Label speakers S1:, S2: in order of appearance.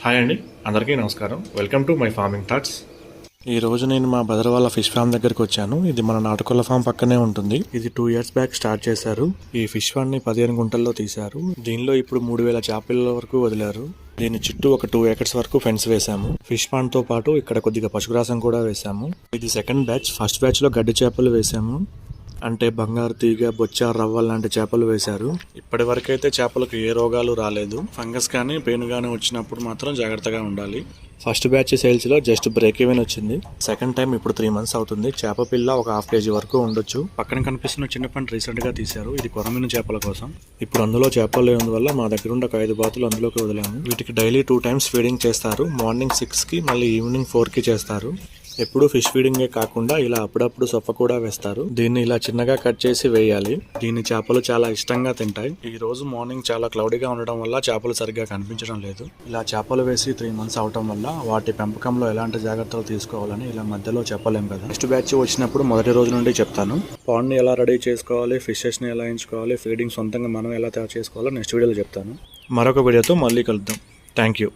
S1: Hi అండి, అందరికీ నమస్కారం. Welcome to my farming thoughts. ఈ రోజు నేను మా బ్రదర్ వాళ్ళ ఫిష్ ఫామ్ దగ్గరికి వచ్చాను. ఇది మన నాటుకోళ్ల ఫామ్ పక్కనే ఉంటుంది. ఇది 2 years బ్యాక్ స్టార్ట్ చేశారు. ఈ ఫిష్ ఫామ్ ని 15 గుంటల్లో తీశారు. దీనిలో ఇప్పుడు 3000 చేపల వరకు వదిలారు. దీని చుట్టూ ఒక 2 acres వరకు ఫెన్స్ వేశాము. ఫిష్ పాండ్ తో పాటు ఇక్కడ కొద్దిగా పశుగ్రాసం కూడా వేశాము. ఇది సెకండ్ బ్యాచ్. ఫస్ట్ బ్యాచ్ లో గడ్డి చేపలు వేశాము. అంటే బంగారు తీగ, బొచ్చ, రవ్వల్ లాంటి చేపలు వేశారు. ఇప్పటి వరకైతే చేపలకు ఏ రోగాలు రాలేదు. ఫంగస్ కానీ పెయిన్ కానీ వచ్చినప్పుడు మాత్రం జాగ్రత్తగా ఉండాలి. ఫస్ట్ బ్యాచ్ సేల్స్ లో జస్ట్ బ్రేక్ ఈవెన్ వచ్చింది. సెకండ్ టైం ఇప్పుడు 3 months అవుతుంది. చేప పిల్ల ఒక 1/2 kg వరకు ఉండొచ్చు. పక్కన కనిపిస్తున్న చిన్న పంట రీసెంట్ గా తీశారు. ఇది కొరమీను చేపల కోసం. ఇప్పుడు అందులో చేపలు లేనందువల్ల మా దగ్గర ఉండే 5 బాతులు అందులోకి వదిలాము. వీటికి డైలీ 2 times ఫీడింగ్ చేస్తారు. మార్నింగ్ 6కి మళ్ళీ ఈవినింగ్ 4కి చేస్తారు. ఎప్పుడు ఫిష్ ఫీడింగే కాకుండా ఇలా అప్పుడప్పుడు సొప్ప కూడా వేస్తారు. దీన్ని ఇలా చిన్నగా కట్ చేసి వేయాలి. దీన్ని చేపలు చాలా ఇష్టంగా తింటాయి. ఈ రోజు మార్నింగ్ చాలా క్లౌడీగా ఉండడం వల్ల చేపలు సరిగ్గా కనిపించడం లేదు. ఇలా చేపలు వేసి 3 months అవటం వల్ల వాటి పెంపకంలో ఎలాంటి జాగ్రత్తలు తీసుకోవాలని ఇలా మధ్యలో చెప్పలేం కదా. నెక్స్ట్ బ్యాచ్ వచ్చినప్పుడు మొదటి రోజు నుండి చెప్తాను. పాండ్ ని ఎలా రెడీ చేసుకోవాలి, ఫిషెస్ ని ఎలా ఎంచుకోవాలి, ఫీడింగ్ సొంతంగా మనం ఎలా తయారు చేసుకోవాలో నెక్స్ట్ వీడియోలో చెప్తాను. మరొక వీడియోతో మళ్ళీ కలుద్దాం. Thank you.